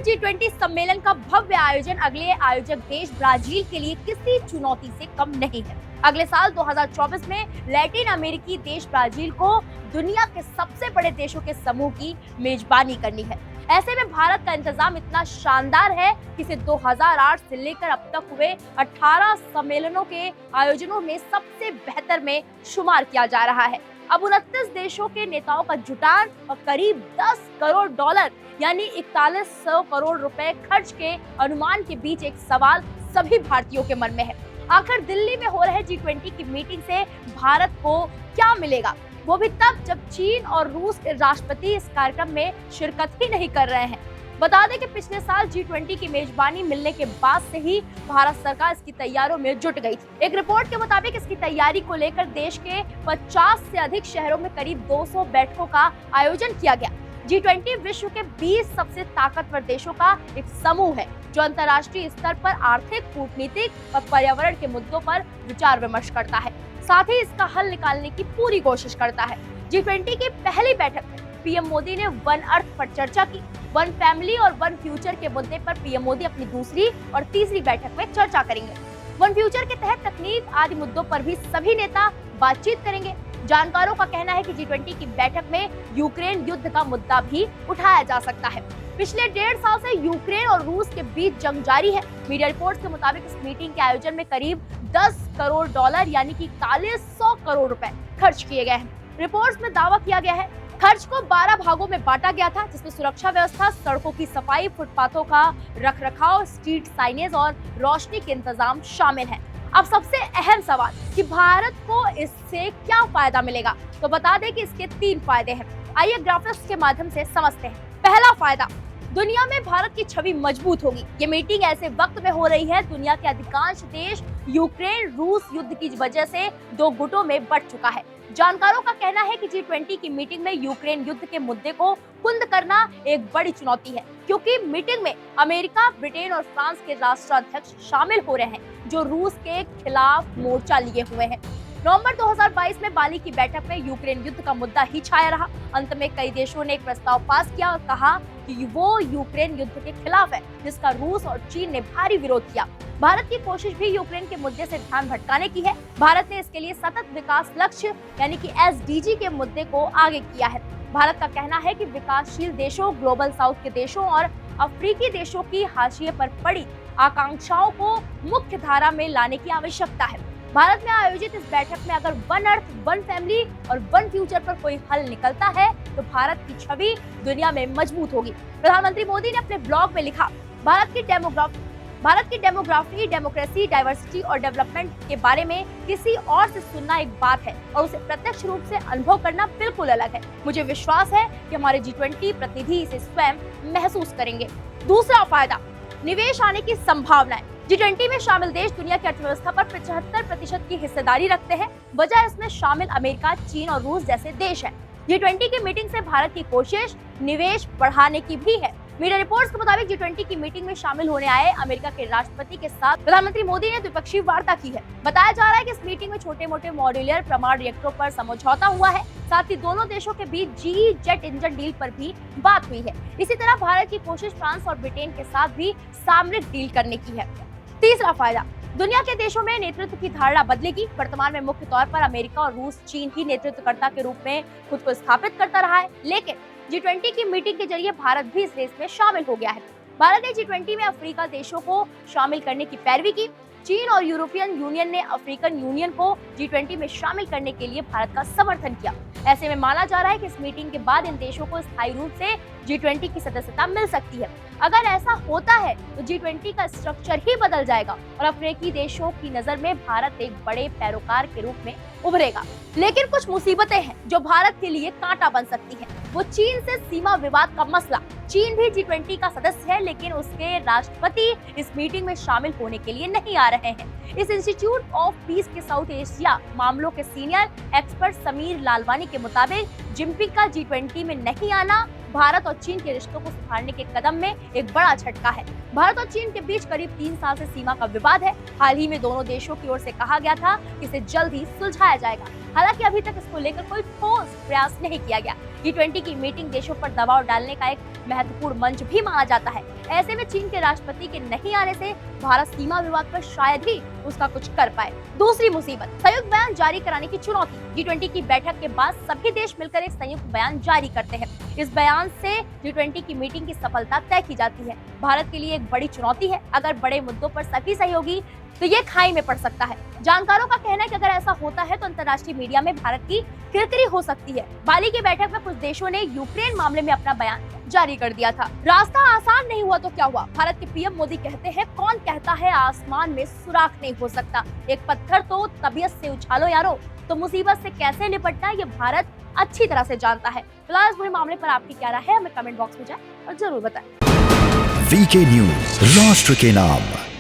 G20 सम्मेलन का भव्य आयोजन अगले आयोजक देश ब्राजील के लिए किसी चुनौती से कम नहीं है। अगले साल 2024 में लैटिन अमेरिकी देश ब्राजील को दुनिया के सबसे बड़े देशों के समूह की मेजबानी करनी है। ऐसे में भारत का इंतजाम इतना शानदार है कि इसे 2008 से लेकर अब तक हुए 18 सम्मेलनों के आयोजनों में सबसे बेहतर में शुमार किया जा रहा है। अब 29 देशों के नेताओं का जुटान और करीब 10 करोड़ डॉलर यानी 4100 करोड़ रुपए खर्च के अनुमान के बीच एक सवाल सभी भारतीयों के मन में है। आखिर दिल्ली में हो रहे G20 की मीटिंग से भारत को क्या मिलेगा, वो भी तब जब चीन और रूस के राष्ट्रपति इस कार्यक्रम में शिरकत ही नहीं कर रहे हैं। बता दें कि पिछले साल G20 की मेजबानी मिलने के बाद से ही भारत सरकार इसकी तैयारियों में जुट गई थी। एक रिपोर्ट के मुताबिक इसकी तैयारी को लेकर देश के 50 से अधिक शहरों में करीब 200 बैठकों का आयोजन किया गया। G20 विश्व के 20 सबसे ताकतवर देशों का एक समूह है जो अंतर्राष्ट्रीय स्तर पर आर्थिक, कूटनीतिक और पर्यावरण के मुद्दों पर विचार विमर्श करता है, साथ ही इसका हल निकालने की पूरी कोशिश करता है। G20 की पहली बैठक में पीएम मोदी ने वन अर्थ पर चर्चा की। वन फैमिली और वन फ्यूचर के मुद्दे पर पीएम मोदी अपनी दूसरी और तीसरी बैठक में चर्चा करेंगे। वन फ्यूचर के तहत तकनीक आदि मुद्दों पर भी सभी नेता बातचीत करेंगे। जानकारों का कहना है कि G20 की बैठक में यूक्रेन युद्ध का मुद्दा भी उठाया जा सकता है। पिछले 1.5 साल से यूक्रेन और रूस के बीच जंग जारी है। मीडिया रिपोर्ट्स के मुताबिक इस मीटिंग के आयोजन में करीब 10 करोड़ डॉलर यानी कि 4100 करोड़ रुपए खर्च किए गए हैं। रिपोर्ट्स में दावा किया गया है खर्च को 12 भागों में बांटा गया था, जिसमें सुरक्षा व्यवस्था, सड़कों की सफाई, फुटपाथों का रखरखाव, स्ट्रीट साइनेज और रोशनी के इंतजाम शामिल हैं। अब सबसे अहम सवाल कि भारत को इससे क्या फायदा मिलेगा, तो बता दें कि इसके 3 फायदे हैं। आइए ग्राफिक्स के माध्यम से समझते हैं। पहला फायदा, दुनिया में भारत की छवि मजबूत होगी। ये मीटिंग ऐसे वक्त में हो रही है दुनिया के अधिकांश देश यूक्रेन रूस युद्ध की वजह से 2 गुटों में बंट चुका है। जानकारों का कहना है कि G20 की मीटिंग में यूक्रेन युद्ध के मुद्दे को कुंद करना एक बड़ी चुनौती है, क्योंकि मीटिंग में अमेरिका, ब्रिटेन और फ्रांस के राष्ट्राध्यक्ष शामिल हो रहे हैं जो रूस के खिलाफ मोर्चा लिए हुए हैं। नवंबर 2022 में बाली की बैठक में यूक्रेन युद्ध का मुद्दा ही छाया रहा। अंत में कई देशों ने एक प्रस्ताव पास किया और कहा कि वो यूक्रेन युद्ध के खिलाफ है, जिसका रूस और चीन ने भारी विरोध किया। भारत की कोशिश भी यूक्रेन के मुद्दे से ध्यान भटकाने की है। भारत ने इसके लिए सतत विकास लक्ष्य यानी कि SDG के मुद्दे को आगे किया है। भारत का कहना है कि विकासशील देशों, ग्लोबल साउथ के देशों और अफ्रीकी देशों की हाशिए पर पड़ी आकांक्षाओं को मुख्य धारा में लाने की आवश्यकता है। भारत में आयोजित इस बैठक में अगर वन अर्थ, वन फैमिली और वन फ्यूचर पर कोई हल निकलता है तो भारत की छवि दुनिया में मजबूत होगी। प्रधानमंत्री मोदी ने अपने ब्लॉग में लिखा, भारत की डेमोग्राफी, डेमोक्रेसी, डाइवर्सिटी और डेवलपमेंट के बारे में किसी और से सुनना एक बात है और उसे प्रत्यक्ष रूप से अनुभव करना बिल्कुल अलग है। मुझे विश्वास है कि हमारे G20 प्रतिनिधि इसे स्वयं महसूस करेंगे। दूसरा फायदा, निवेश आने की संभावनाएं। G20 में शामिल देश दुनिया की अर्थव्यवस्था पर 75% की हिस्सेदारी रखते हैं। वजह इसमें शामिल अमेरिका, चीन और रूस जैसे देश हैं। G20 की मीटिंग से भारत की कोशिश निवेश बढ़ाने की भी है। मीडिया रिपोर्ट्स के मुताबिक G20 की मीटिंग में शामिल होने आए अमेरिका के राष्ट्रपति के साथ प्रधानमंत्री मोदी ने द्विपक्षीय वार्ता की है। बताया जा रहा है कि इस मीटिंग में छोटे मोटे मॉड्यूलर परमाणु रिएक्टरों पर समझौता हुआ है। साथ ही दोनों देशों के बीच GE जेट इंजन डील पर भी बात हुई है। इसी तरह भारत की कोशिश फ्रांस और ब्रिटेन के साथ भी सामरिक डील करने की है। तीसरा फायदा, दुनिया के देशों में नेतृत्व की धारणा बदलेगी। वर्तमान में मुख्य तौर पर अमेरिका और रूस चीन ही नेतृत्वकर्ता के रूप में खुद को स्थापित करता रहा है, लेकिन G20 की मीटिंग के जरिए भारत भी इस रेस में शामिल हो गया है। भारत ने G20 में अफ्रीका देशों को शामिल करने की पैरवी की। चीन और यूरोपियन यूनियन ने अफ्रीकन यूनियन को G20 में शामिल करने के लिए भारत का समर्थन किया। ऐसे में माना जा रहा है कि इस मीटिंग के बाद इन देशों को स्थायी रूप से G20 की सदस्यता मिल सकती है। अगर ऐसा होता है तो G20 का स्ट्रक्चर ही बदल जाएगा और अफ्रीकी देशों की नजर में भारत एक बड़े पैरोकार के रूप में उभरेगा। लेकिन कुछ मुसीबतें हैं जो भारत के लिए कांटा बन सकती हैं। वो चीन से सीमा विवाद का मसला। चीन भी G20 का सदस्य है, लेकिन उसके राष्ट्रपति इस मीटिंग में शामिल होने के लिए नहीं आ रहे हैं। इस इंस्टीट्यूट ऑफ पीस के साउथ एशिया मामलों के सीनियर एक्सपर्ट समीर लालवानी के मुताबिक जिनपिंग का G20 में नहीं आना भारत और चीन के रिश्तों को सुधारने के कदम में एक बड़ा झटका है। भारत और चीन के बीच करीब 3 साल से सीमा का विवाद है। हाल ही में दोनों देशों की ओर से कहा गया था कि इसे जल्द ही सुलझाया जाएगा। हालांकि अभी तक इसको लेकर कोई ठोस प्रयास नहीं किया गया। G20 की मीटिंग देशों पर दबाव डालने का एक महत्वपूर्ण मंच भी माना जाता है। ऐसे में चीन के राष्ट्रपति के नहीं आने से भारत सीमा विवाद पर शायद ही उसका कुछ कर पाए। दूसरी मुसीबत, संयुक्त बयान जारी कराने की चुनौती। G20 की बैठक के बाद सभी देश मिलकर एक संयुक्त बयान जारी करते हैं। इस बयान से G20 की मीटिंग की सफलता तय की जाती है। भारत के लिए एक बड़ी चुनौती है। अगर बड़े मुद्दों पर सभी सहयोगी तो ये खाई में पड़ सकता है। जानकारों का कहना है कि अगर ऐसा होता है तो अंतर्राष्ट्रीय मीडिया में भारत की किरकिरी हो सकती है। बाली की बैठक में कुछ देशों ने यूक्रेन मामले में अपना बयान जारी कर दिया था। रास्ता आसान नहीं हुआ तो क्या हुआ? भारत के पीएम मोदी कहते हैं, कौन कहता है आसमान में सुराख नहीं हो सकता। एक पत्थर तो तबीयत से उछालो यारो। तो मुसीबत से कैसे निपटना ये भारत अच्छी तरह से जानता है। फिलहाल इस पूरे मामले पर आपकी क्या राय है, हमें कमेंट बॉक्स में जाएं और जरूर बताएं। वीके न्यूज, राष्ट्र के नाम।